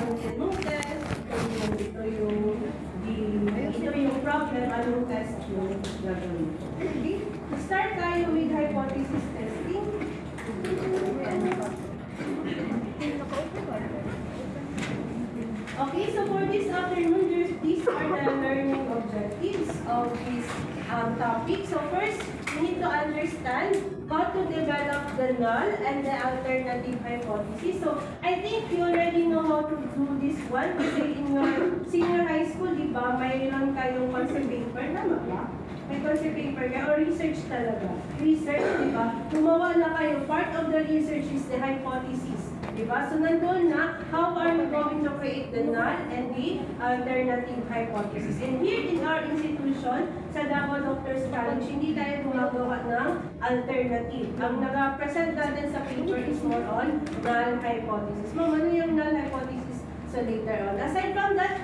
gagamitin mong test, ito yung problem, anong test yung gagawin. Okay? Start tayo with hypothesis testing. Okay, so for this afternoon, these are the learning objectives of this topic. So first, you need to understand how to develop the null and the alternative hypothesis. So I think you already know how to do this one kasi in your senior high school, di ba, mayroon kayong concept paper, tama ba? May concept paper kayo or research talaga. Research, di ba? Gumawa na kayo. Part of the research is the hypothesis. Diba? So, nandun na, how are we going to create the null and the alternative hypothesis? And here in our institution, sa Davao Doctors College, hindi tayo gumagawa ng alternative. Ang nag-present natin sa paper is more on null hypothesis. Ma'am, ano yung null hypothesis? So, later on. Aside from that,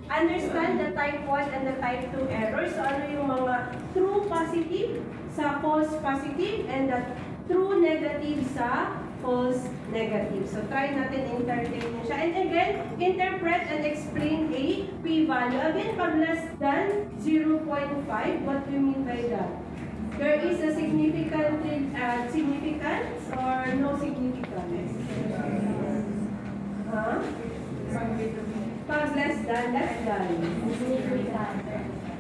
understand the type 1 and the type 2 errors. So, ano yung mga true positive sa false positive and the true negative sa false negative. So, try natin entertain siya. And again, interpret and explain a p-value. Again, pag less than 0.5, what do you mean by that? There is a significant significance or no significance? Huh? Pag less than.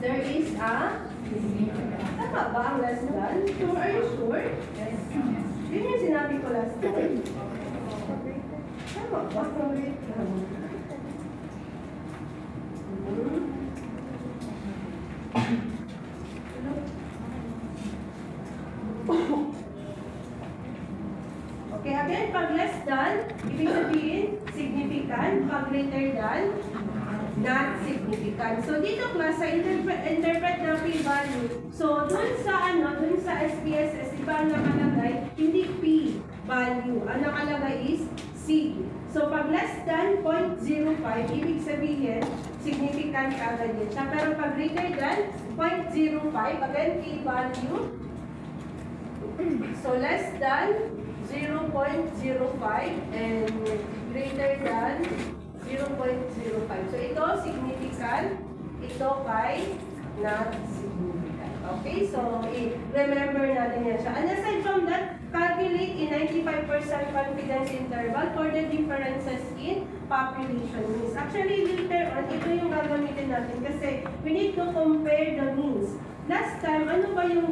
There is a tama ba ang less than? So, are you sure? Yes. Yun yung sinabi ko last time. Tama ba? Okay, again, pag less than, ibig sabihin, significant. Pag greater than, not significant. So, dito class, sa interpret na p-value. So, dun sa SPSS, iba ang nakalagay, hindi p-value. Ang nakalagay is sig. So, pag less than 0.05, ibig sabihin, significant agad yun siya. Pero pag greater than 0.05, again, p-value. So, less than 0.05 and greater than 0.05. So, ito significant, ito kay not significant. Okay? So, remember natin yan siya. And aside from that, calculate in 95% confidence interval for the differences in population means. Actually, later on, ito yung gagamitin natin kasi we need to compare the means. Last time, ano ba yung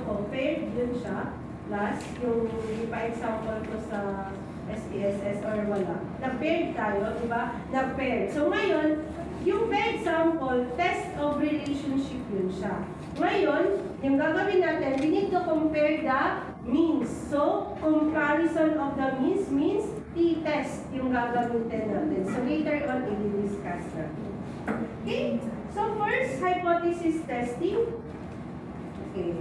compared? Yun siya. Last, yung ipa-example ko sa SPSS or wala. Nag-paired tayo, di ba? Nag-paired. So ngayon, yung paired sample, test of relationship yun siya. Ngayon, yung gagawin natin, we need to compare the means. So, comparison of the means t-test yung gagamitin natin. So later on, i-discuss natin. Okay? So first, hypothesis testing. Okay.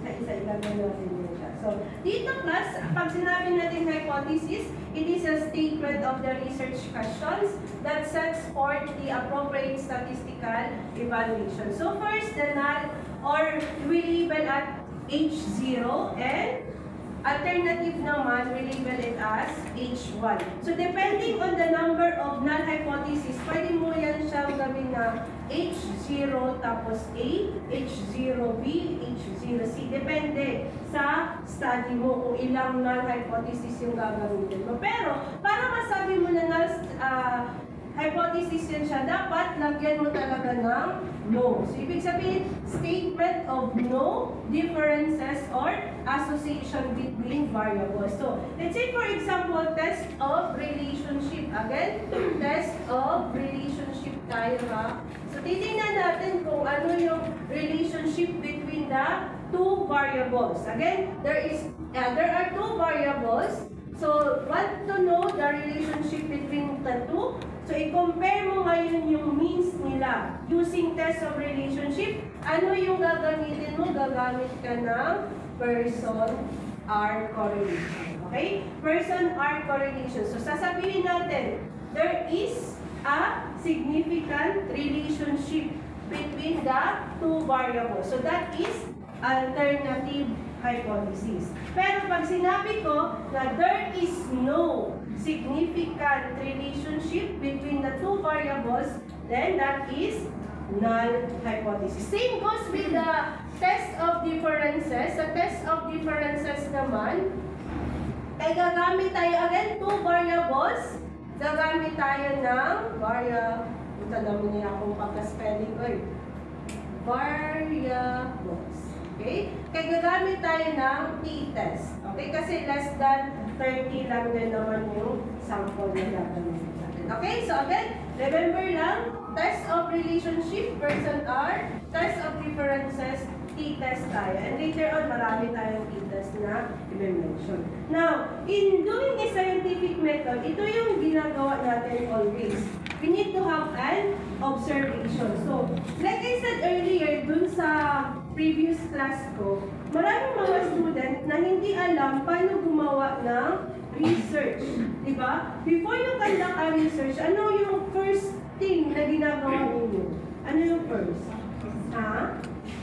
Isa-isa ilagay natin yun siya. So, dito class, pag sinabi natin hypothesis, it is a statement of the research questions that sets forth the appropriate statistical evaluation. So, first, the null or we label at H0 and alternative naman, we label it as H1. So, depending on the number of null hypothesis, pwede mo yan siyang gawin na H0 tapos A, H0B, H0C. Depende sa study mo kung ilang null hypothesis yung gagamitin mo. Pero, para masabi mo na null hypothesis yan siya, dapat lagyan mo talaga ng no. So, ibig sabihin, statement of no differences or association between variables. So, let's say for example, test of relationship. Again, test of relationship tayo ha. So, titingnan natin kung ano yung relationship between the two variables. Again, there are two variables. So, want to know the relationship between the two? So, i-compare mo ngayon yung means nila using test of relationship. Ano yung gagamitin mo? Gagamit ka ng person-R correlation. Okay? Person-R correlation. So, sasabihin natin, there is a significant relationship between the two variables. So, that is alternative hypothesis. Pero pag sinabi ko na there is no significant relationship between the two variables, then that is null hypothesis. Same goes with the test of differences. Sa test of differences naman, ay gagamit tayo again two variables. Gagamit tayo ng tanda mo niya akong pagka-spelling ko eh. Variables. Okay? Kaya gagamit tayo ng t-test. Okay? Kasi less than 30 lang din naman yung sample na gagawin natin. Okay? So again, remember lang, test of relationship, person R, test of differences, t-test tayo. And later on, marami tayong t-test na i-mention. Now, in doing a scientific method, ito yung ginagawa natin always. We need to have an observation. So, like I said earlier, dun sa previous class ko, maraming mga student na hindi alam paano gumawa ng research. Diba? Before you conduct a research, ano yung first thing na ginagawa ninyo? Ano yung first?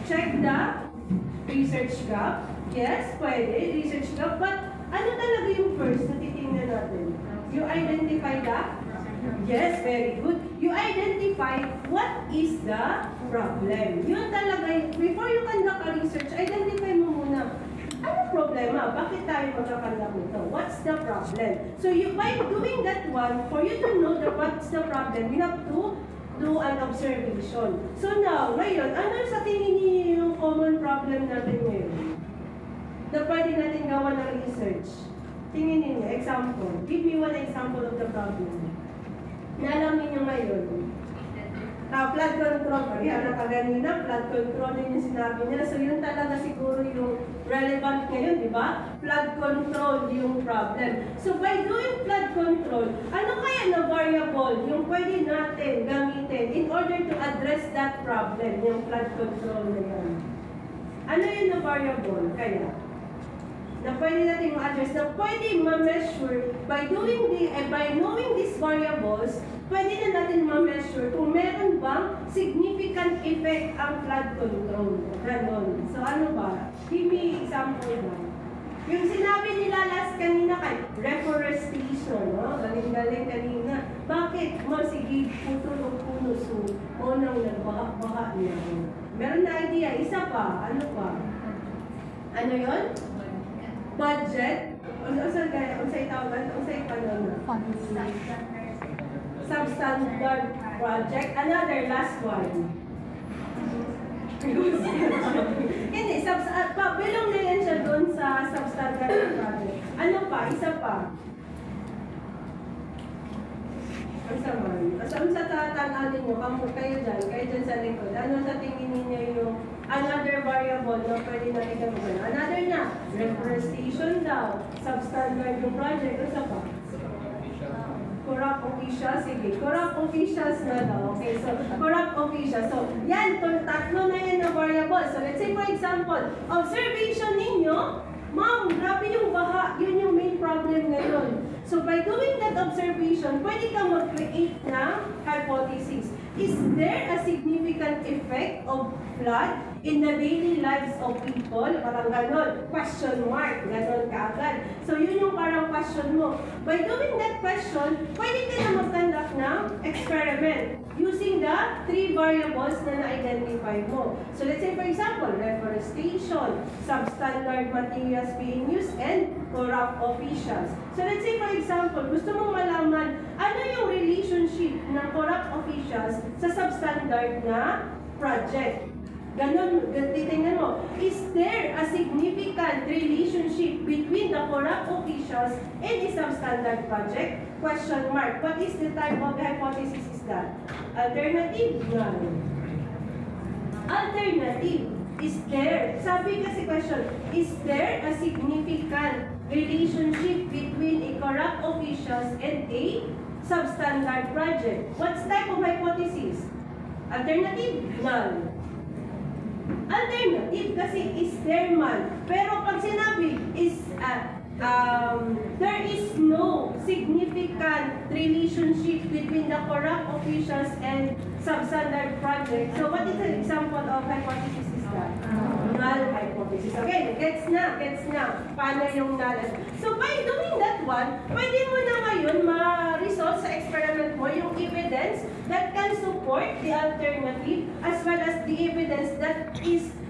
Check the research gap. Yes, pwede. Research gap. But ano talaga yung first na titingnan natin? You identify the? Yes, very good. You identify what is the problem. Yun talaga, before you conduct a research, identify mo muna. Ano problema? Bakit tayo magkakandak nito? What's the problem? So by doing that one, for you to know what's the problem, you have to do an observation. So now, ngayon, ano sa tingin niyo yung common problem natin ngayon? Na pwede natin gawa ng research. Tingin niyo, example. Give me one example of the problem. Naalam niyo ngayon. Flood control. Kaya nakaganina, flood control din yung sinabi niya. So yun talaga siguro yung relevant ngayon, di ba? Flood control yung problem. So by doing flood control, ano kaya na variable yung pwede natin gamitin in order to address that problem, yung flood control na yan? Ano yun na variable kaya? Na pwede natin ma-address, na pwede ma-measure by knowing these variables, pwede na natin ma-measure kung meron bang significant effect ang flood control. Ganon. So ano ba? Give me example ba? Yung sinabi nila last kanina kay reforestation, no? Galing-galing kanina. Bakit? Sige, putol o puno, so unang nagbaha niya. Meron na idea. Isa pa. Ano pa? Ano yon? Budget. Unsa itawagan? Unsa ipanon? Substandard project. Another last one. Hindi, bilong na yan siya doon sa substandard project. Ano pa? Isa pa. Isa man. Sa tatanganin nyo, kayo dyan sa likod. Ano sa tingin ninyo yung another variable na pwede na gamitin? Another na. Reforestation daw. Substandard yung project. Isa pa? Corrupt officials. Sige. Corrupt officials na daw. Okay, so corrupt officials. So, yan. Tatlo na yan na variable. So, let's say for example, observation ninyo, ma'am, grabe yung baha. Yun yung main problem ngayon. So, by doing that observation, pwede ka mag-create ng hypothesis. Is there a significant effect of flood in the daily lives of people? Parang ganon. Question mark. Ganon ka agad. So, yun yung parang question mo. By doing that question, pwede ka na mag-conduct ng experiment using the three variables na na-identify mo. So, let's say for example, reforestation, substandard materials being used, and corrupt officials. So, let's say for example, gusto mong malaman ano yung relationship ng corrupt officials sa substandard na project. Ganon, titingnan mo. Is there a significant relationship between the corrupt officials and the substandard project? Question mark. What is the type of hypothesis is that? Alternative? None. Alternative. Is there, sabi kasi question, is there a significant relationship between a corrupt officials and a substandard project? What type of hypothesis? Alternative? None. Alternative kasi is there man. Pero pag sinabi is there is no significant relationship between the corrupt officials and substandard project. So what is an example of hypothesis is that? null hypothesis. Okay, gets na. Paano yung null? So by doing that one, pwede mo na ngayon ma-resolve sa experiment mo yung evidence that can support the alternative as well as the evidence that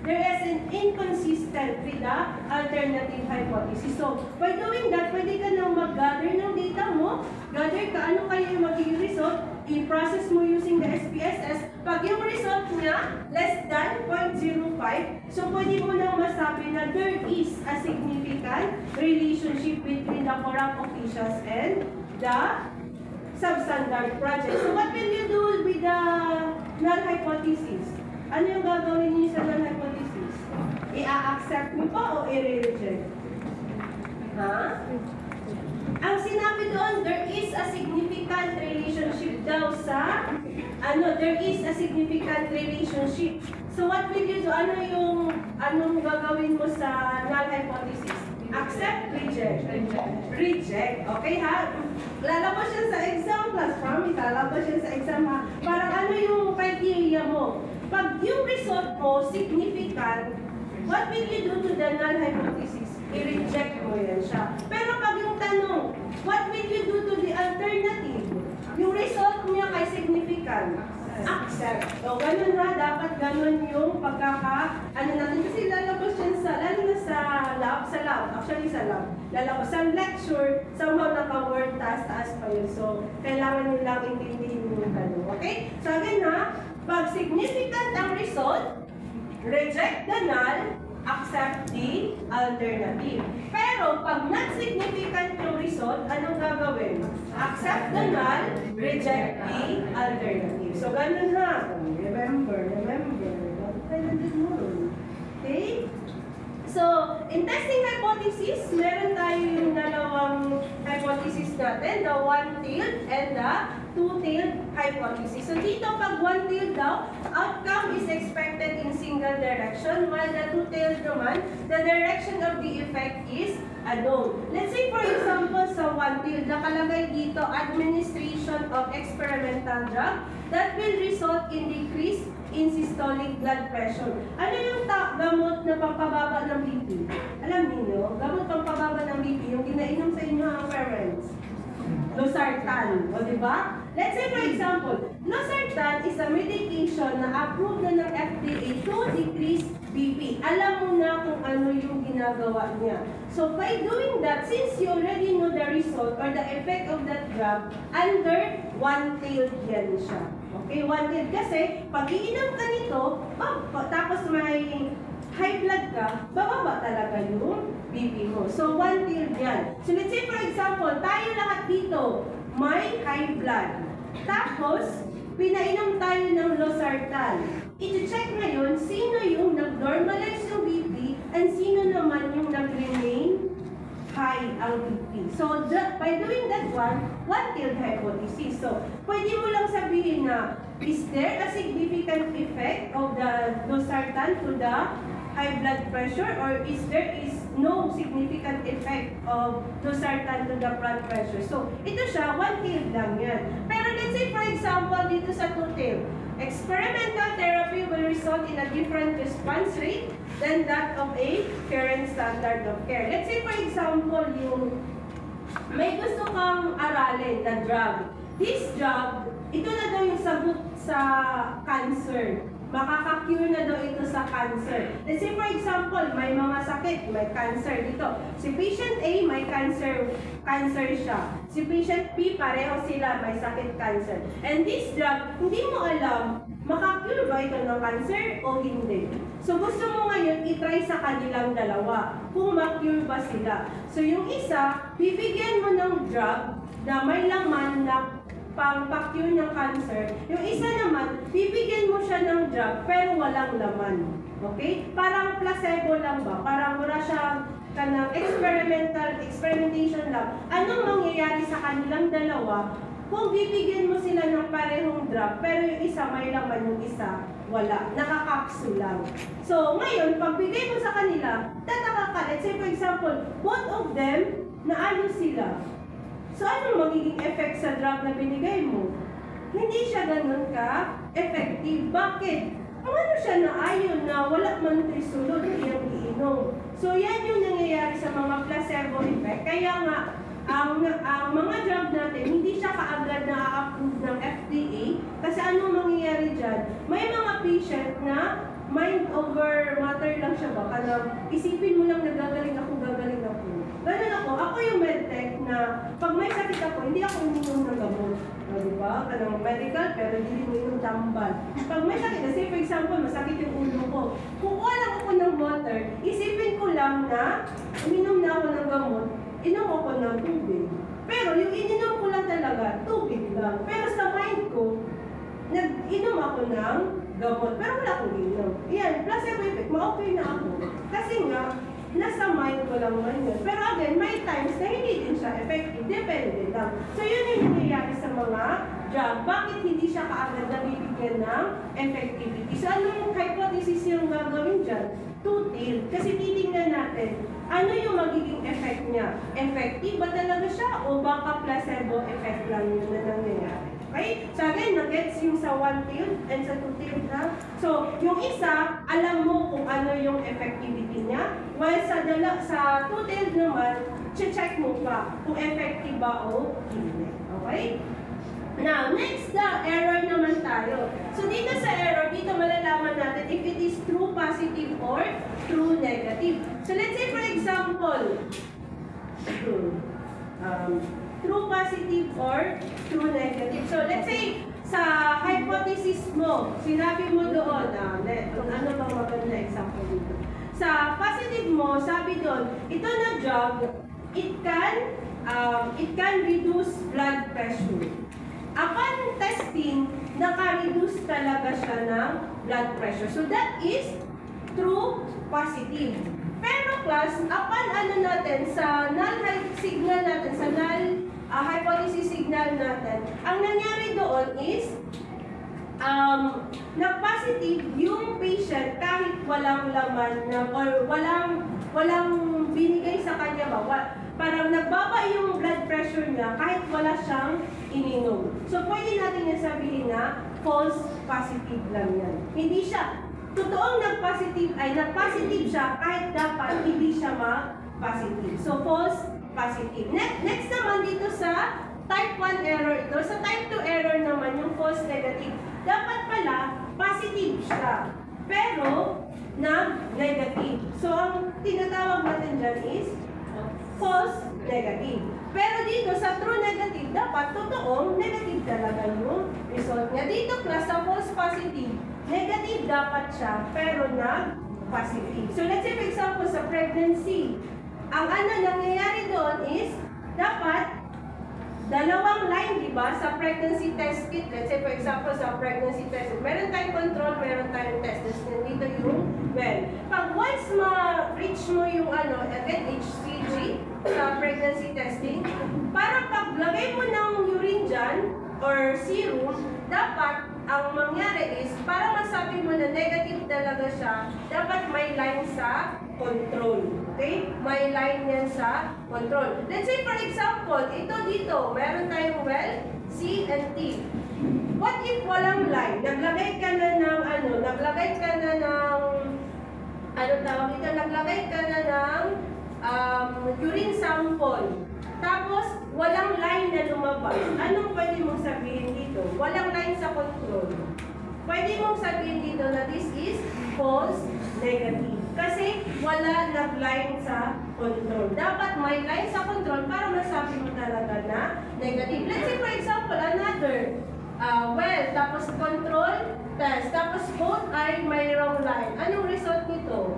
there is an inconsistent with the alternative hypothesis. So, by doing that, pwede ka nang mag-gather ng data mo, gather ka ano kaya yung magiging result, i-process mo using the SPSS. Pag yung result niya, less than 0.05, so pwede mo nang masabi na there is a significant relationship between the corrupt officials and the substandard project. So, what will you do with the null hypothesis? Ano yung gagawin niyo sa null hypothesis? I-accept mo pa o i-reject? Ha? Ang sinabi doon, there is a significant relationship daw sa, there is a significant relationship. So what will you do? Anong gagawin mo sa null hypothesis? Accept, reject. Reject. Okay ha? Lalabas siya sa exam class. Promise, lalabas siya sa exam ha? Parang ano yung criteria mo? Pag yung result mo significant, what will you do to the null hypothesis? I-reject mo yan siya. Pero pag yung tanong, what will you do to the alternative? Yung result niya kay significant, accept. So, ganun ha, dapat ganun yung natin. Kasi lalabas yan lalo na sa lab, lalabas sa lecture, somehow naka-word taas pa yun. So, kailangan nyo lang intindihin yung tanong. Okay? So, again ha, pag significant ang result, reject the null, accept the alternative. Pero pag not significant yung result, anong gagawin? Accept the null, reject the alternative. So, ganun ha. Remember. Okay? So, in testing hypothesis, meron tayo yung dalawang hypothesis natin, the one-tailed and the two-tailed hypothesis. So, dito pag one-tailed daw, outcome is expected in single direction, while the two-tailed naman, the direction of the effect is unknown. Let's say, for example, sa one-tailed, nakalagay dito, administration of experimental drug that will result in decrease in systolic blood pressure. Ano yung gamot na pampababa ng BP? Alam niyo, gamot pampababa ng BP, yung ginainom sa inyo ang parents. Losartan, o diba? Let's say for example, Losartan is a medication na approved na ng FDA to decrease BP. Alam mo na kung ano yung ginagawa niya. So by doing that, since you already know the result or the effect of that drug, under one-tailed yan siya. Okay, one-tailed kasi, pag iinom ka nito, tapos may high blood ka, bababa talaga yung BP mo. So, one-tailed yan. So, let's say for example, tayo lahat dito, may high blood. Tapos, pinainom tayo ng Losartan. I-check ngayon, sino yung nag-normalize yung BP and sino naman yung nag-remain high ang BP. So, by doing that one-tailed hypothesis. So, pwede mo lang sabihin na, is there a significant effect of the Losartan to the high blood pressure, or is there no significant effect of Losartan to the blood pressure? So, ito siya, one-tailed lang yan. Pero let's say, for example, dito sa two-tailed, experimental therapy will result in a different response rate than that of a current standard of care. Let's say, for example, yung may gusto kang aralin na drug. This drug, ito na daw yung sagot sa cancer. Makaka-cure na daw ito sa cancer. Let's say, for example, may mga sakit, may cancer dito. Si patient A, may cancer siya. Si patient B, pareho sila, may sakit cancer. And this drug, hindi mo alam, makaka-cure ba ito ng cancer o hindi. So, gusto mo ngayon i-try sa kanilang dalawa kung ma-cure ba sila. So, yung isa, bibigyan mo ng drug na may laman na pang-cure ng cancer. Yung isa naman, bibigyan mo siya ng drug pero walang laman. Okay? Parang placebo lang ba? Parang wala siyang kanang experimentation lang. Anong mangyayari sa kanilang dalawa kung bibigyan mo sila ng parehong drug pero yung isa may laman, yung isa wala. Nakakapsul lang. So, ngayon, pag bigay mo sa kanila, tataka ka. Let's say, for example, both of them, naayos sila. So, anong magiging effect sa drug na binigay mo? Hindi siya ganun ka-effective. Bakit? Ang ano siya na ayon na wala man trisulod iyang iinom. So yan yung nangyayari sa mga placebo effect. Kaya nga, ang mga drug natin, hindi siya kaagad na-approve ng FDA. Kasi anong mangyayari dyan? May mga patient na mind over matter lang siya ba? Kana isipin mo lang na gagaling ako. Ganun ako. Ako yung medtech na pag may sakit ako, hindi ako uminom ng gamot. Diba? Kanang medical, pero hindi uminom tambal. Pag may sakit, kasi for example, masakit yung ulo ko. Kukuha lang ako ng water, isipin ko lang na uminom na ako ng gamot, inom ako ng tubig. Pero yung ininom ko lang talaga, tubig lang. Pero sa mind ko, nag-inom ako ng gamot, pero wala akong inom. Yan, placebo effect, ma-okay na ako. Kasi nga, nasa mind ko lang man yun. Pero again, may times na hindi din siya effective. Depende lang. So yun yung nangyayari sa mga drug. Bakit hindi siya kaagad nabibigyan ng effectivity? So ano yung hypothesis yung gagawin dyan? Two-tailed. Kasi titingnan natin, ano yung magiging effect niya? Effective ba talaga siya o baka placebo effect lang yun na nangyayari? Okay? So again, nag-gets yung sa one-tailed and sa two-tailed na. So, yung isa, alam mo kung ano yung effectivity niya. While sa two-tailed naman, check mo pa kung effective ba o hindi. Okay? Now, next na error naman tayo. So, dito sa error, dito malalaman natin if it is true positive or true negative. So, let's say for example, true positive or true negative. So, let's say, sa hypothesis mo, sinabi mo doon, ano bang maganda example dito? Sa positive mo, sabi doon, ito na drug, it can reduce blood pressure. Upon testing, naka-reduce talaga siya ng blood pressure. So, that is true positive. Pero class, upon ano natin, sa null signal natin, sa null hypothesis signal natin, ang nangyari doon is, nag-positive yung patient kahit walang laman na, or walang binigay sa kanya ba, parang nagbaba yung blood pressure niya kahit wala siyang ininom. So, pwede natin yung sabihin na false positive lang yan. Hindi siya, totoong nag-positive siya kahit dapat hindi siya ma-positive. So, false positive. Next naman dito sa type 1 error ito. Sa type 2 error naman yung false negative. Dapat pala, positive siya. Pero, nag-negative. So, ang tinatawag natin dyan is false negative. Pero dito sa true negative, dapat totoong negative talaga yung result niya. Dito class sa false positive, negative dapat siya, pero nag-positive. So let's say for example sa pregnancy, ang ano nangyayari doon is, dapat dalawang line, di ba, sa pregnancy test kit. Let's say for example sa pregnancy test kit, meron tayong control, meron tayong test. Nandito yung well. Pag once ma-reach mo yung again, HCG sa pregnancy testing, para paglagay mo ng urine dyan or serum, dapat ang mangyari is, para masabi mo na negative talaga siya, dapat may line sa control. Okay? May line yan sa control. Let's say for example, ito dito, meron tayong well, C and T. What if walang line? Naglagay ka na ng naglagay ka na ng urine sample. Tapos, walang line na lumabas. Anong pwede mong sabihin dito? Walang line sa control. Pwede mong sabihin dito na this is false negative. Kasi wala nag-line sa control. Dapat may line sa control para masabi mo talaga na negative. Let's say for example, another well, tapos control test. Tapos both ay mayroong line. Anong result nito?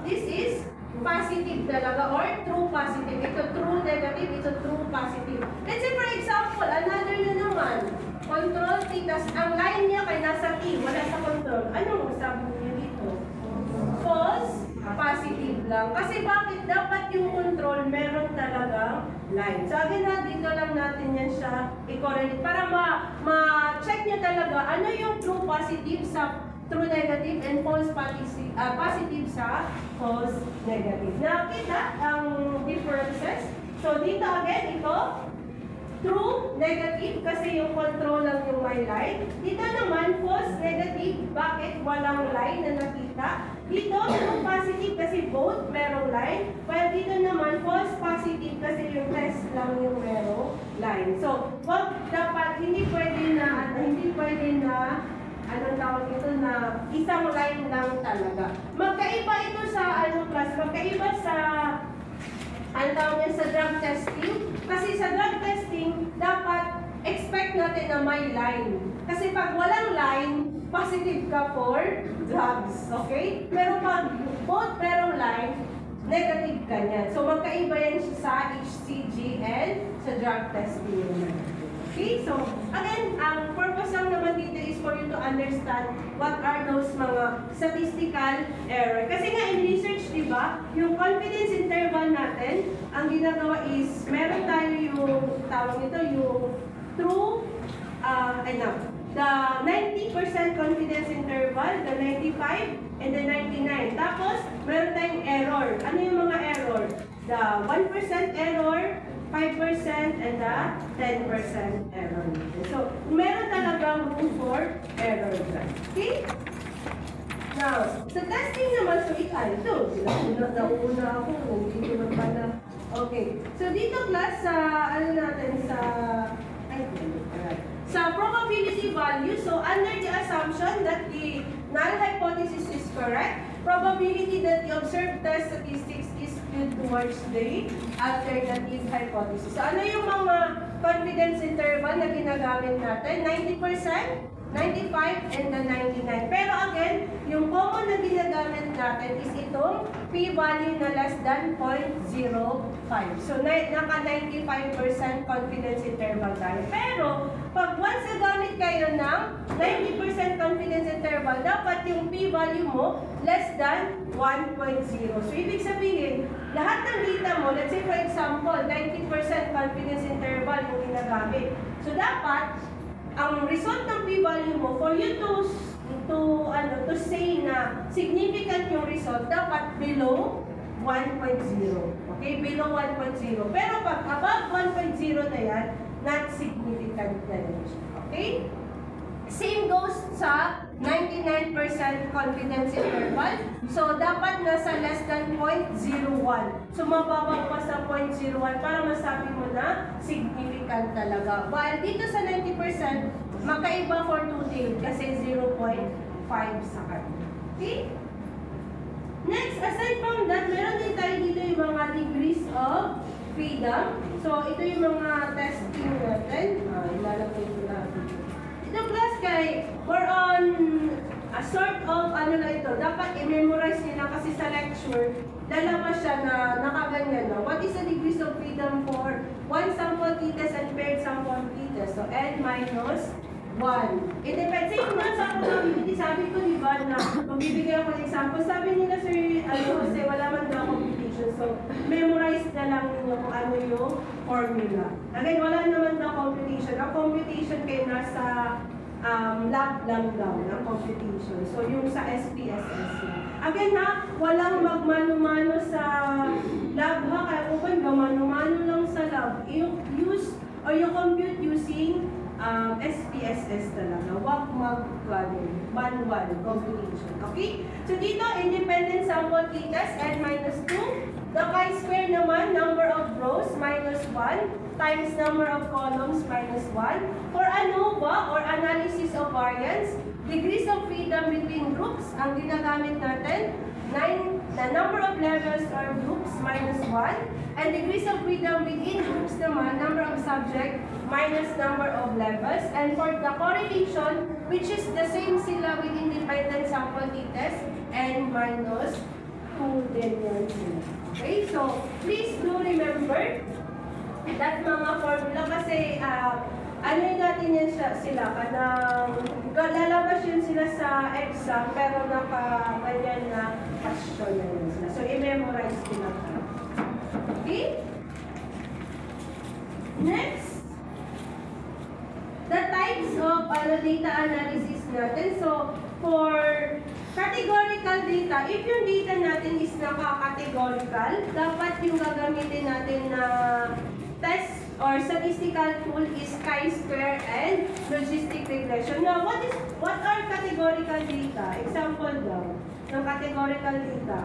This is positive talaga or true positive. Ito true negative, ito true positive. Let's say for example, another na naman, control T, tas ang line niya kay nasa T, wala sa control. Anong sabi niyo dito? False positive lang. Kasi bakit dapat yung control meron talagang line? Sabi na dito lang natin yan siya i-correlate para ma-check niya talaga ano yung true positive sa true negative and false positive sa false negative. Nakita ang differences? So dito again, ito true, negative, kasi yung control lang yung may line. Dito naman, false, negative. Bakit? Walang line na nakita. Dito, true, positive, kasi both merong line. While dito naman, false, positive, kasi yung test lang yung merong line. So, dapat, hindi pwede na, anong tawag ito, na isang line lang talaga. Magkaiba ito sa, magkaiba sa, ang tawag niya sa drug testing. Kasi sa drug testing, dapat expect natin na may line. Kasi pag walang line, positive ka for drugs. Okay? Pero pag both merong line, negative ka niyan. So magkaiba yan sa HCG and sa drug testing. Okay? So, again, ang purpose lang naman dito is for you to understand what are those mga statistical error. Kasi nga in research, di ba, yung confidence interval natin, ang ginagawa is, meron tayo yung, tawag nito, yung true, the 90% confidence interval, the 95, and the 99. Tapos, meron tayong error. Ano yung mga error? The 1% error, 5% and the 10% error. So, meron talagang room for error. Okay? Now, sa testing naman, so ito. Nauna ako, hindi naman pala. Okay. So, dito class, sa, sa probability value, so under the assumption that the null hypothesis is correct, probability that the observed test statistics is skewed towards the alternative hypothesis. So, ano yung mga confidence interval na ginagamit natin? 90%, 95, and the 99. Pero again, yung common na ginagamit natin is itong p-value na less than 0.05. So, naka 95% confidence interval tayo. Pero, pag once nagamit kayo ng 90% confidence interval, dapat yung p-value mo less than 1.0. So, ibig sabihin, lahat ng data mo, let's say for example, 90% confidence interval yung ginagamit. So, dapat, ang result ng p-value mo, for you to say na significant yung result, dapat below 1.0. Okay? Below 1.0. Pero pag above 1.0 na yan, not significant na yan. Okay? Same goes sa 99% confidence interval. So, dapat nasa less than 0.01. So, mababa pa sa 0.01 para masabi mo na significant talaga. While dito sa 90%, magkaiba for two-tailed kasi 0.5 sa kanya. Okay? Next, aside from that, meron din tayo dito yung mga degrees of freedom. So, ito yung mga testing natin. Ilalagay ko natin. Ito class kay, we're on a sort of, ito, dapat i-memorize nila kasi sa lecture, lalabas siya na nakaganyan. No? What is the degrees of freedom for one sample t-test and paired sample t-test? So, n minus 1. It depends. Yung mga sa probability, sabi ko, di ba, na magbibigay ako ng example. Sabi nila, sir, kasi wala man daw computation. So, memorize na lang ninyo kung ano yung formula. Again, wala naman daw computation. Ang computation kayo nasa lab lang daw ng computation. So, yung sa SPSS. Again ha, walang magmano-mano sa lab ha. Kaya kung mano-mano lang sa lab, yung use or yung compute using SPSS talaga. Huwag manual computation. Okay? So, dito, independent sample t-test n minus 2. The chi-square naman, number of rows minus 1 times number of columns minus 1. For ANOVA or analysis of variance, degrees of freedom between groups, ang ginagamit natin, the number of levels or groups minus 1. And degrees of freedom within groups naman, number of subject minus number of levels. And for the correlation, which is the same sila with independent sample t-test, n minus 2 din yan sila. Okay, so please do remember that mga formula kasi ano natin yan sila, lalabas yun sila sa exam pero naka-ganyan na question na yun sila. So, i-memorize ko lang. Okay? Next, the types of data analysis natin. So, for categorical data, if yung data natin is naka-categorical, dapat yung gagamitin natin na test or statistical tool is chi-square and logistic regression. Now, what are categorical data? Example daw ng categorical data.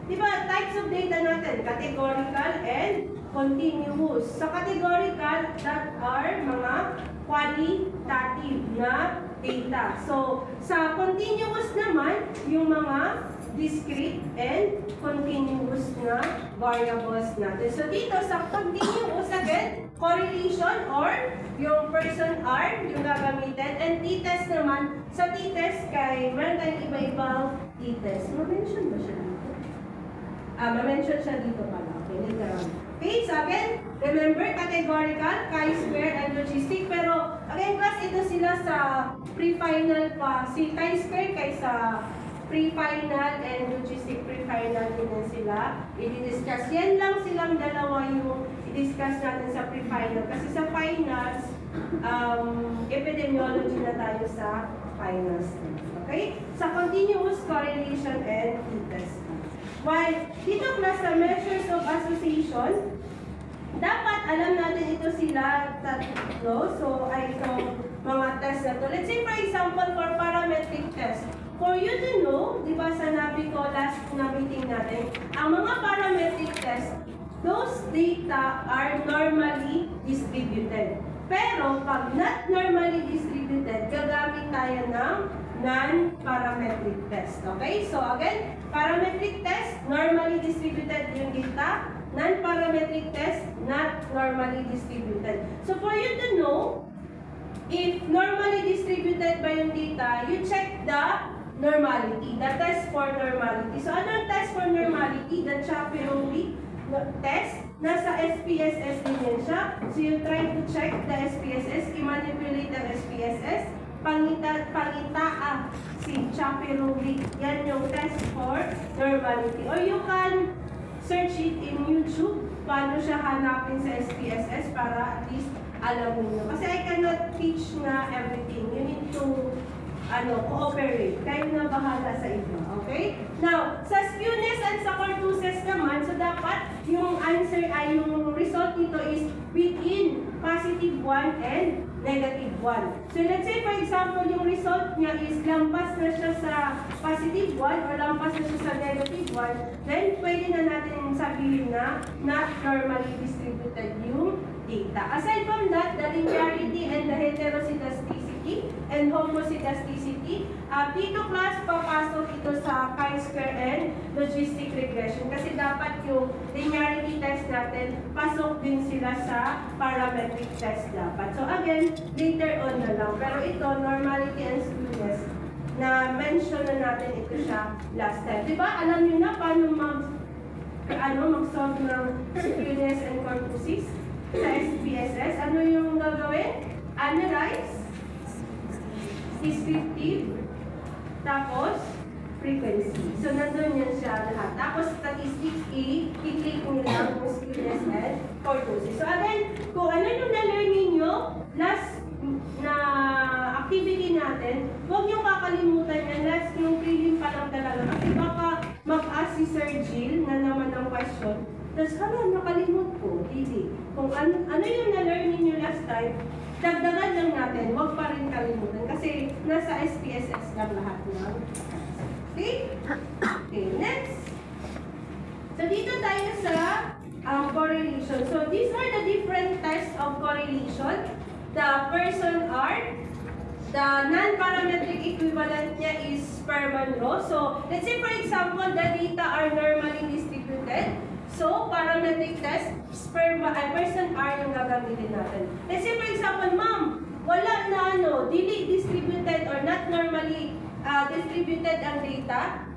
Diba, types of data natin, categorical and continuous. Sa categorical, that are mga qualitative na data. So, sa continuous naman, yung mga discrete and continuous na variables natin. So, dito sa continuous, again, correlation or yung person R, yung gagamitin. And t-test naman, sa t-test kay, meron tayong iba-ibang t-test. Ma-mention ba siya dito? Ma-mention siya dito pala. Okay, later on. Okay, so again, remember, categorical, chi-square, and logistic. Pero, again, class, ito sila sa pre-final pa. Si chi-square kaysa pre-final and logistic pre-final din sila i-discuss. Yan lang silang dalawa yung i-discuss natin sa pre-final. Kasi sa finals, epidemiology na tayo sa finals. Okay? Sa continuous correlation and t-test. While dito class sa measures of association, dapat alam natin ito sila tatlo. So, ay itong mga test na to. Let's say for example, for parametric test. For you to know, di ba sa nabi ko last na meeting natin, ang mga parametric test, those data are normally distributed. Pero pag not normally distributed, gagamit tayo ng non-parametric test. Okay? So again, parametric test, normally distributed yung data. Non-parametric test, not normally distributed. So for you to know, if normally distributed ba yung data, you check the normality, the test for normality. So ano ang test for normality? The Shapiro-Wilk test. Nasa SPSS din yan siya. So you try to check the SPSS, i-manipulate ang SPSS. Pangitaan si Shapiro-Wilk. Yan yung test for normality. Or you can search it in YouTube. Paano siya hanapin sa SPSS para at least alam mo. Kasi I cannot teach na everything. You need to cooperate. Kayo na bahala sa iba. Okay? Now, sa skewness and sa corpuscles naman, so dapat yung answer ay yung result nito is within positive 1 and negative 1. So let's say for example, yung result niya is lampas na siya sa positive 1 or lampas na siya sa negative 1, then pwede na natin sabihin na not normally distributed yung data. Aside from that, the linearity and the heteroscedasticity and homoscedasticity, dito class papasok ito sa chi-square and logistic regression kasi dapat yung linearity test natin pasok din sila sa parametric test dapat. So again, later on na lang. Pero ito, normality and skewness, na mention na natin ito siya last time. Diba? Alam niyo na paano mag-solve ng skewness and corpuscles sa SPSS. Ano yung gagawin? Analyze, descriptive, tapos frequency. So, nandun yan siya lahat. Tapos, statistics, i-click nyo lang yung skewness and corpuscles. So, again, kung ano yung na-learn ninyo, last na activity natin, huwag nyo kakalimutan yan. Last yung prelim pa lang talaga. Kasi baka mag-ask si Sir Jill na naman ng question. Tapos, nakalimut ko. Hindi. Kung ano yung na-learn ninyo last time, dagdagan lang natin. Huwag pa rin kalimutan. Kasi nasa SPSS lang lahat ng. Okay? Okay, next. So, dito tayo sa correlation. So, these are the different tests of correlation. The person R, the non-parametric equivalent niya is Sperman-Rowe. So, let's say for example, the data are normally distributed. So, parametric test, person R yung gagamitin natin. Let's say for example, ma'am, wala na dili distributed or not normally distributed ang data.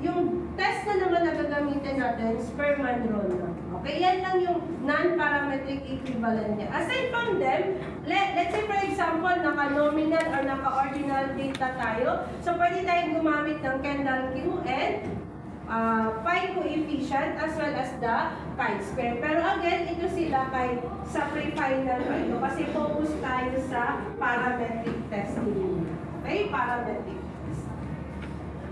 Yung test na naman na gagamitin natin, Sperman-Rowe na. Okay, yan lang yung non-parametric equivalent niya. Aside from them, let's say for example, naka-nominal or naka-ordinal data tayo. So, pwede tayong gumamit ng Kendall-Q and pi coefficient as well as the chi-square. Pero again, ito sila sa pre-final ito kasi focus tayo sa parametric testing. Okay, parametric.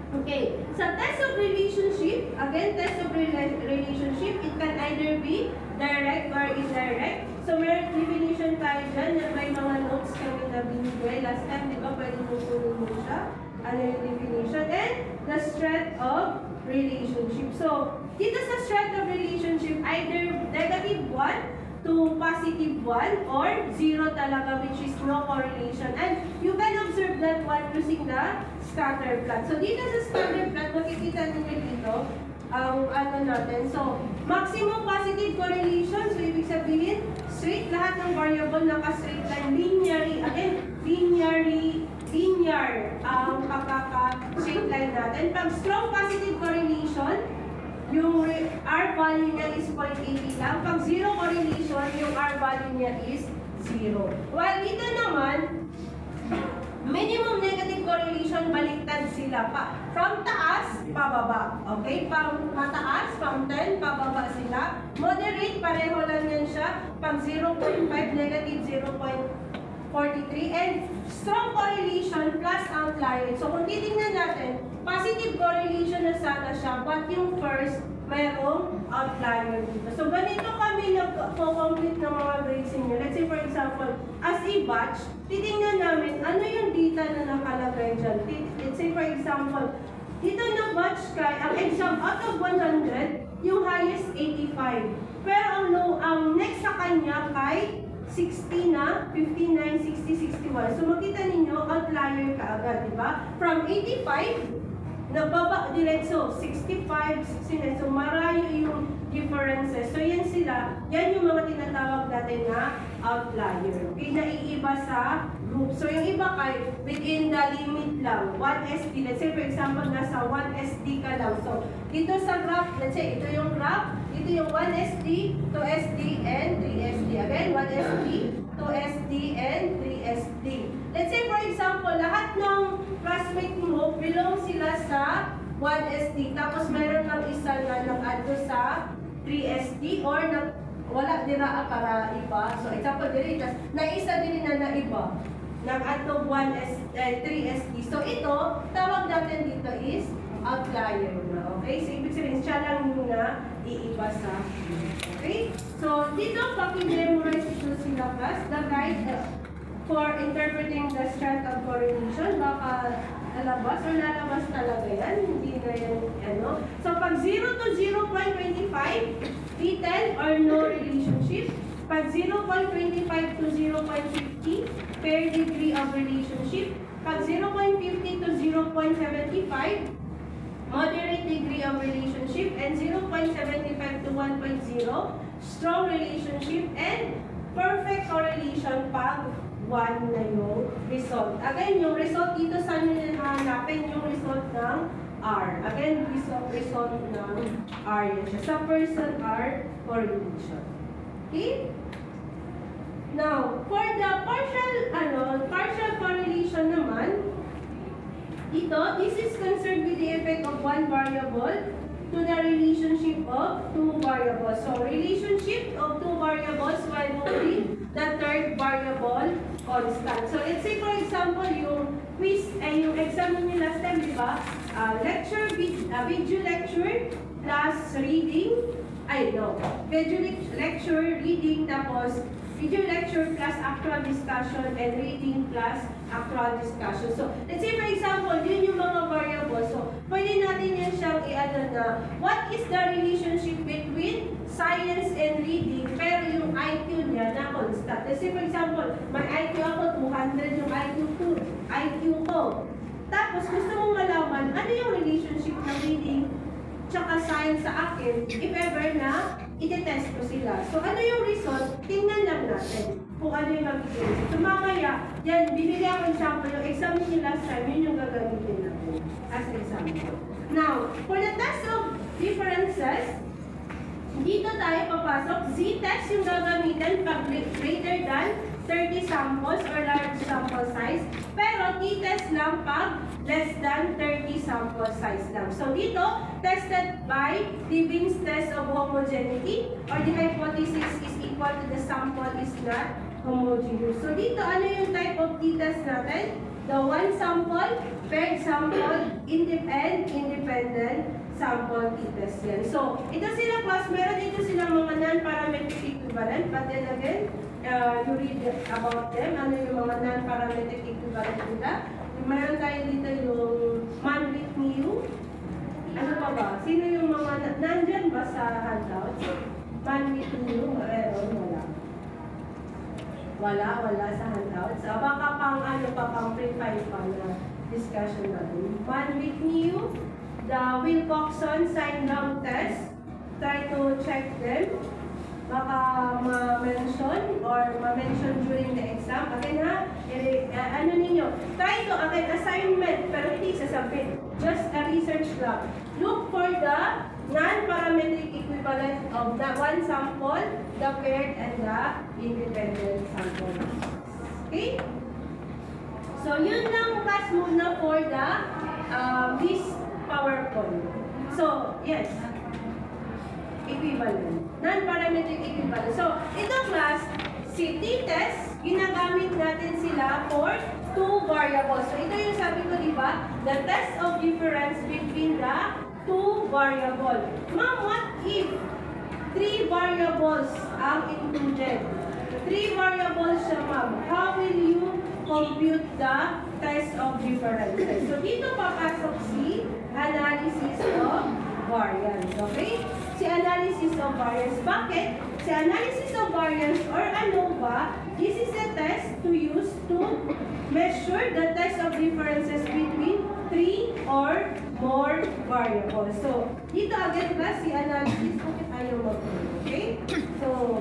Okay, sa test of relationship, again, test of relationship, it can either be direct or indirect. So, So, meron definition tayo dyan na may mga notes kami na binigay. Last time, di ba, pwede mo sunin mo siya. Ano yung definition? And the strength of relationship. So, dito sa strength of relationship, either negative 1 to positive 1 or 0 talaga, which is no correlation. And you can observe that one using the scatter plot. So, dito sa scatter plot, makikita ninyo dito ang ano natin. So, maximum positive correlation. So, ibig sabihin, straight lahat ng variable naka-straight line. Linearly, again, linear ang pagkaka-straight line natin. Pag strong positive correlation, yung R value niya is 0.80 lang. Pag zero correlation, yung R value niya is 0. While dito naman, minimum negative correlation, baliktad sila pa. From taas, pababa. Okay? Pang mataas, from 10, pababa sila. Moderate, pareho lang yan siya. Pang 0.5, negative 0.43. And strong correlation plus outlier. So kung titingnan natin, positive correlation na sana siya, but yung first, mayroong outlier dito. So ganito kami nag-complete ng mga grades niyo. Let's say for example, as a batch, titingnan namin ano yung data na nakalagay dyan. Let's say for example, dito na batch ka, ang exam out of 100, yung highest 85. Pero ang next sa kanya kay 60 na, 59, 60, 61. So makita ninyo, outlier ka agad, di ba? From 85, nagbaba diretso, 65, 69. So marayo yung differences. So yan sila, yan yung mga tinatawag natin na outlier. Okay, naiiba sa group. So yung iba kay within the limit lang, 1 SD. Let's say for example, nasa 1 SD ka lang. So dito sa graph, let's say ito yung graph, ito yung 1 SD, 2 SD, and 3 SD. Again, 1 SD, 2 SD, and 3 SD. Let's say for example, lahat ng classmate mo belong sila sa 1 SD. Tapos meron ng isa na nag-add sa 3 SD or wala dira para iba. So example diri, na isa din na iba. Nag-add to 3 SD. So ito, tawag natin dito is outlier na. Okay? So ibig sabihin, siya lang muna iiba sa. Okay? So dito, paki-memorize ito sila class. The guide for interpreting the strength of correlation. Baka lalabas or lalabas talaga yan. Hindi na yan, ano. So pag 0 to 0.25, little or no relationship. Pag 0.25 to 0.50, fair degree of relationship. Pag 0.50 to 0.75, moderate degree of relationship. And 0.75 to 1.0, strong relationship. And perfect correlation pag 1 na yung result. Again, yung result dito, saan nyo hanapin yung result ng R. Again, result ng R yan siya. Sa person R correlation. Okay? Now, for the partial correlation naman, this is concerned with the effect of one variable to the relationship of two variables. So, relationship of two variables while holding the third variable constant. So, let's say for example, yung quiz, yung exam nyo last time, di ba? Video lecture plus reading, video lecture, reading, tapos video lecture plus actual discussion and reading plus actual discussion. So, let's say for example, yun yung mga variables. So, pwede natin yan siyang i-ano na, what is the relationship between science and reading, pero yung IQ niya na constant. Let's say for example, may IQ ako 200, yung IQ ko. Tapos, gusto mong malaman, ano yung relationship ng reading tsaka science sa akin, if ever na iti-test ko sila. So, ano yung result? Tingnan lang natin kung ano yung magiging result. So, mamaya, yan, bibili ako example. Yung exam nyo last time, yun yung gagamitin natin as example. Now, for the test of differences, dito tayo papasok. Z-test yung gagamitin pag greater than 30 samples or large sample size. Pero t-test lang pag less than 30 sample size lang. So dito, tested by Leibniz test of homogeneity or the hypothesis is equal to the sample is not homogeneous. So dito, ano yung type of t-test natin? The one sample, paired sample, independent sample t-test yan. So, ito sila class, meron dito silang mga non-parametric equivalent, but then again, you read about them, ano yung mga non-parametric equivalent nila. Mayroon tayo dito yung man with mu. Ano pa ba? Sino yung mga, nandyan ba sa handouts? Man with mu, meron, wala sa handouts. Baka pang ano pa, pang pre-file pa na discussion natin. Man with mu, the Wilcoxon sign down test. Try to check them. Baka ma-mention or ma-mention during the exam. Again ha, ano ninyo, try to, again, assignment, pero hindi sasabit. Just a research lang. Look for the non-parametric equivalent of the one sample, the paired, and the independent sample. Okay? So, yun lang class muna for the this PowerPoint. So, yes. Equivalent. Non-parametric equivalent. So, ito class, t-test, ginagamit natin sila for two variables. So, ito yung sabi ko, di ba? The test of difference between the two variables. Ma'am, what if three variables ang included? Three variables siya, ma'am. How will you compute the test of differences? So, dito papasok si analysis of variance. Okay? Si analysis of variance. Bakit? Si analysis of variance or ANOVA, this is a test to use to measure the test of differences between three or more variables. So, dito again class, si analysis, bakit ayaw mag-prove? Okay? So,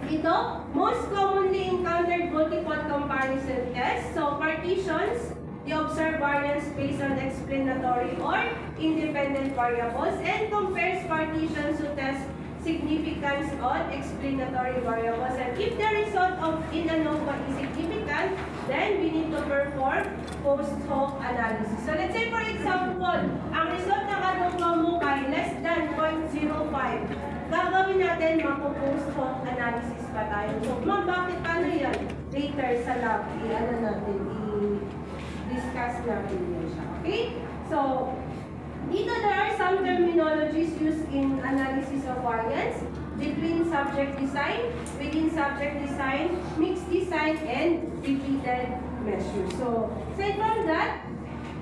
ito, most commonly encountered multiple comparison test. So, partitions, they observe variance based on explanatory or independent variables and compares partitions to test significance on explanatory variables. And if the result of in ANOVA is significant, then we need to perform post hoc analysis. So let's say for example, ang result ng ANOVA mo ay less than 0.05. Gagawin natin, mako-post hoc analysis pa tayo. So, ma'am, bakit ano yan? Later sa lab, i-ano natin, discuss natin yan siya. Okay? So, dito there are some terminologies used in analysis of variance between subject design, within subject design, mixed design, and repeated measures. So, aside from that,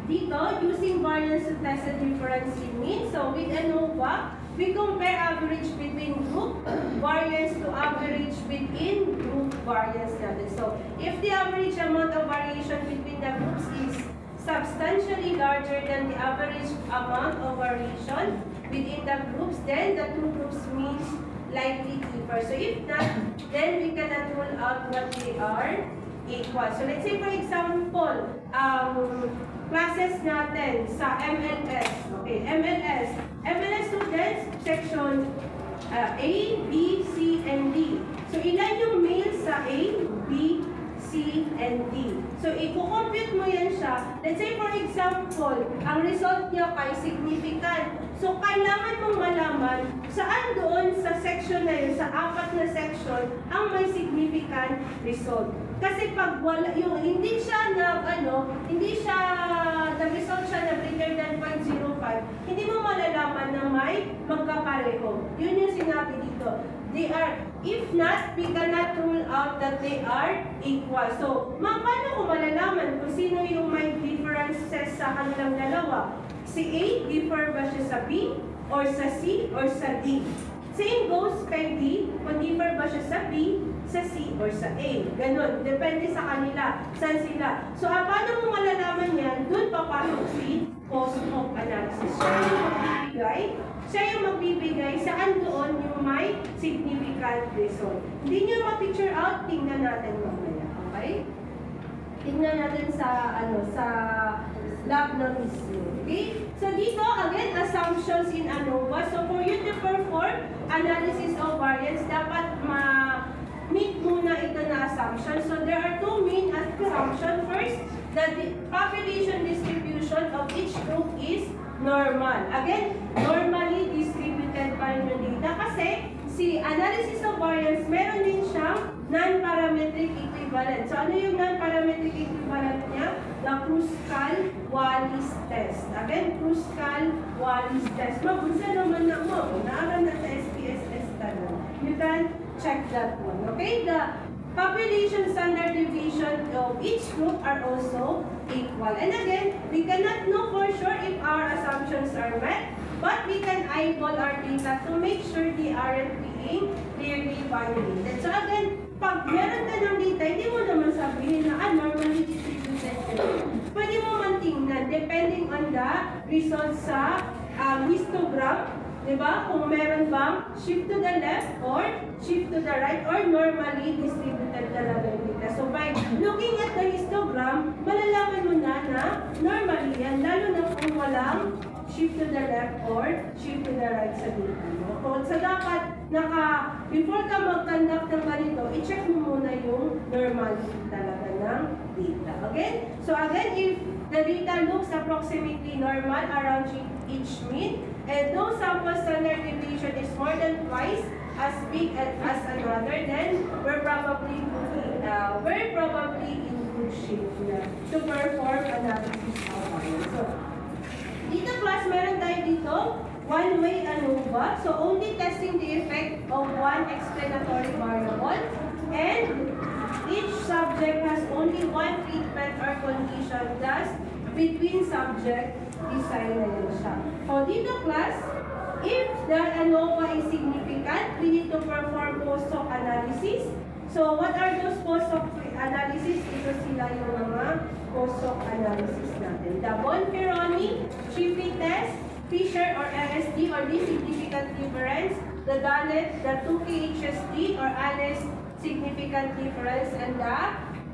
dito, using variance to test the difference in mean. So, with ANOVA, we compare average between group variance to average within group variance natin. So, if the average amount of variation between the groups is substantially larger than the average amount of variation within the groups, then the two groups means likely differ. So, if not, then we cannot rule out what they are equal. So, let's say for example, classes natin sa MLS. Okay, MLS students, section A, B, C, and D. So, ilan yung males sa A, B, C, and D. So, i-compute mo yan siya. Let's say, for example, ang result niya ay significant. So, kailangan mong malaman saan doon sa section na yun, sa apat na section, ang may significant result. Kasi pag wala, yung hindi siya nag-result siya na greater than 0.05, hindi mo malalaman na may magkapareho. Yun yung sinabi dito. They are, if not, we cannot rule out that they are equal. So, paano ko malalaman kung sino yung may differences sa kanilang dalawa? Si A, differ ba siya sa B, or sa C, or sa D? Same goes kay D, kung differ ba siya sa B, sa C, or sa A. Ganon. Depende sa kanila. Saan sila? So, paano mo malalaman yan? Doon papasok si post hoc analysis. Siya yung magbibigay saan doon yung may significant result. Hindi nyo ma-picture out, tingnan natin mamaya. Okay? Tingnan natin sa lab na mismo. Okay? So dito, again, assumptions in ANOVA. So for you to perform analysis of variance, dapat meet muna ito na assumption. So there are two main assumptions. First, that the population distribution of each group is normal. Again, normally distributed pa rin yung data kasi si analysis of variance, meron din siyang non-parametric equivalent. So, ano yung non-parametric equivalent niya? The Kruskal-Wallis test. Again, Kruskal-Wallis test. Mabunsa naman na mo. Naaral na sa SPSS tanong. You can check that one. Okay? The population standard deviation of each group are also equal. And again, we cannot know for sure if our assumptions are met, but we can eyeball our data to make sure they aren't being clearly violated. So again, pag meron ka ng data, hindi mo naman sabihin na normally distributed. Pwede mo man tingnan depending on the results sa histogram. Diba? Kung meron bang shift to the left or shift to the right or normally distributed talaga yung data. So by looking at the histogram, malalaman mo na normally yan, lalo na kung walang shift to the left or shift to the right sa data. No? So dapat before ka mag-conduct ng ganito, i-check mo muna yung normality talaga ng data. Okay? So again, if the data looks approximately normal around each mean, and no sample standard deviation is more than twice as big as another, then we're probably in good shape to perform analysis of variance. So, dito class, meron tayo dito, one-way ANOVA. So, only testing the effect of one explanatory variable, and each subject has only one treatment or condition, thus, between subject, design na yun siya. So, dito class, if the ANOVA is significant, we need to perform post-hoc analysis. So, what are those post-hoc analysis? Ito sila yung mga post-hoc analysis natin. The Bonferroni, Chiffy test, Fisher or LSD or the significant difference, the Dalet, the 2KHSD or Alice significant difference, and the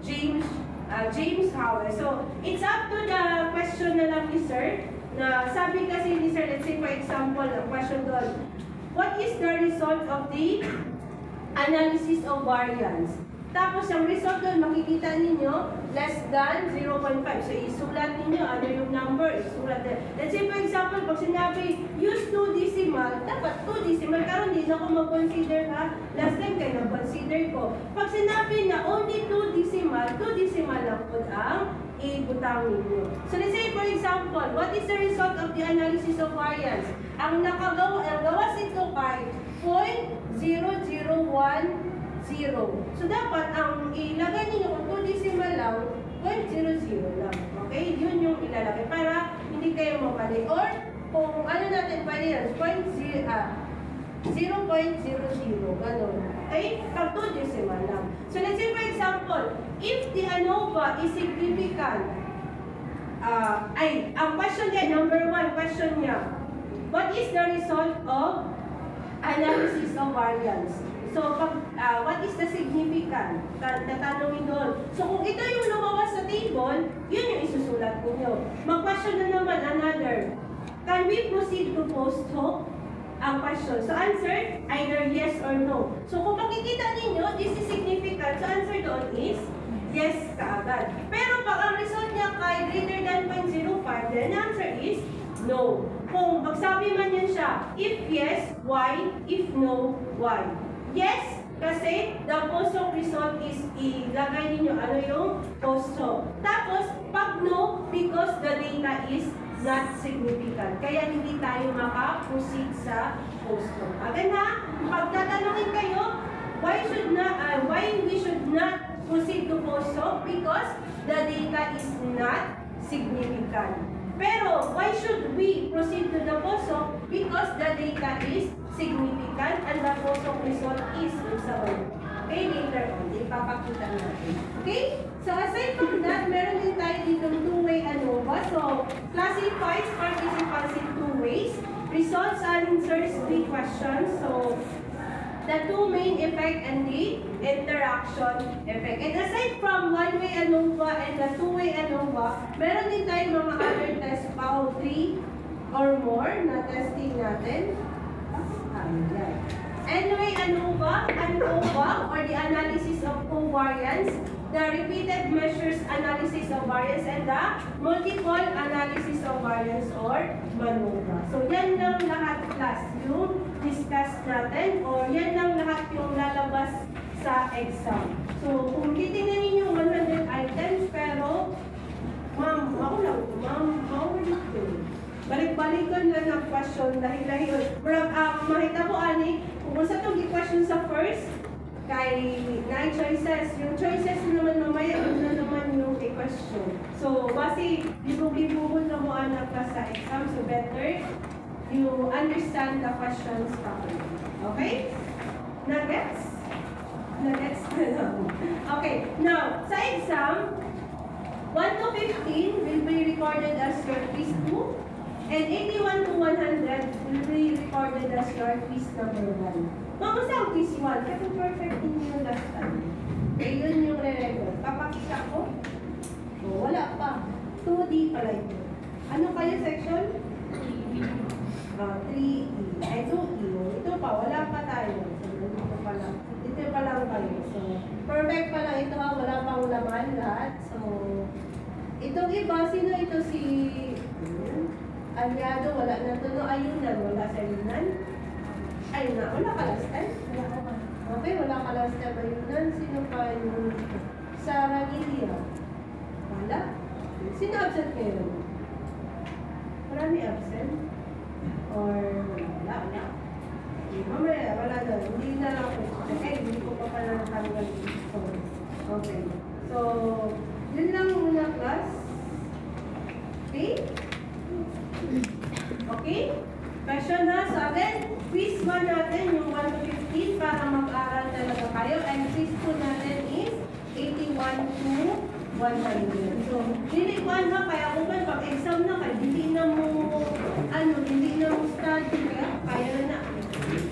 James Howell. So, it's up to the question na lang ni sir, na sabi kasi ni sir, let's say for example, ang question doon, what is the result of the analysis of variance? Tapos, ang result doon, makikita ninyo, less than 0.5. So, isulat ninyo, ano yung number, isulat din. Let's say, for example, pag sinabi, use 2 decimal, dapat 2 decimal, karon din ako mag-consider ha. Last time kayo nag-consider ko. Pag sinabi na only 2 decimal lang po ang ibutang ninyo. So, let's say, for example, what is the result of the analysis of variance? Ang gawas ito kay 0.0010. So, dapat ang ilagay niyo kung 2 decimal lang, 0.00 lang. Okay? Yun yung ilalagay para hindi kayo mapali. Or, kung ano natin pwede yan, 0.00. Ganun. Okay? Pag 2 decimal lang. So, let's say for example, if the ANOVA is significant, ang question niya, number 1 question niya, what is the result of analysis of variance? So, what is the significant? Tatanungin doon. So, kung ito yung lumabas sa table, yun yung isusulat ninyo. Mag-question na naman another. Can we proceed to post-hoc? Ang question. So, answer, either yes or no. So, kung makikita ninyo, this is significant. So, answer doon is yes kaagad. Pero, pag ang result niya kay greater than 0.05, then answer is no. Kung magsabi man yan siya, if yes, why? If no, why? Yes, kasi the post-hoc result is ilagay ninyo ano yung post-hoc. Tapos, pag no, because the data is not significant. Kaya hindi tayo maka-proceed sa post-hoc. Again ha, pag tatanungin kayo, why we should not proceed to post-hoc? Because the data is not significant. Pero, why should we proceed to the post-hoc? Because the data is significant and the post-hoc result is usable. Okay, later on, ipapakita natin. Okay? So, aside from that, meron din tayo dito two-way ANOVA. So, classifies participants in 2 ways. Results answers 3 questions. So, the 2 main effect and the interaction effect. And aside from one-way ANOVA and the two-way ANOVA, meron din tayong mga other tests pa, 3 or more na testing natin. Anyway, ANOVA or the analysis of covariance, the repeated measures analysis of variance, and the multiple analysis of variance or MANOVA. So, yan lang lahat class yung discuss natin or yan lang lahat yung lalabas sa exam. So, kung titingnan ninyo 100 items, pero ma'am, ako lang, ma'am, how are you doing? Balik-balikan lang ang question dahil makita mo, ani, kung sa itong question sa first, kay 9 choices. Yung choices naman mamaya, na naman yung question. So, base, libog-libog na mo anak ka sa exam. So, better you understand the questions properly. Okay? Nuggets? Nuggets na lang. Okay. Now, sa exam, 1 to 15 will be recorded as your quiz 2. And 81 to 100 will be recorded as your quiz number 1. Mga sa quiz 1, kasi perfect din yung last time. Eh, yun yung re-record. Papakita ko. Oh, wala pa. 2D pala ito. Ano kayo section? 3E. Ay, 2E. Ito pa, wala pa tayo. So, ito pa lang. Ito pa lang kayo. So, perfect pa lang ito ha. Wala pang laman lahat. So, itong iba, sino ito si Aliado? Wala na ito. No, Ayunan. Wala sa Ayunan. Ayun na. Wala ka last time? Okay, wala ka last time. Ayunan. Sino pa yung Sarah Lilia? Wala. Sino absent ngayon? Marami absent? Or wala? Mamaya, wala na. Hindi na lang ako. Hindi ko pa pala natanggal. Okay. So, yun lang muna class. Okay? Okay? Question ha? So again, quiz 1 natin yung 1 to 15 para mag-aral talaga kayo. And quiz 2 natin is 81 to 100. So, hindi ko ha, kaya kung pag-exam na kayo, hindi na mo study, kaya na.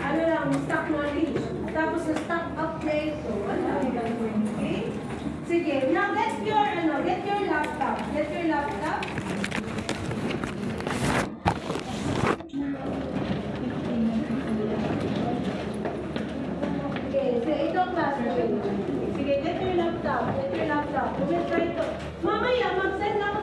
Ano lang, stock knowledge. Tapos na stock update. So, wala. Okay? Sige, now get your laptop. Get your laptop. Okay, so ito class. Sige, get your laptop. Get your laptop. We'll try to. Mamaya, mag-send ako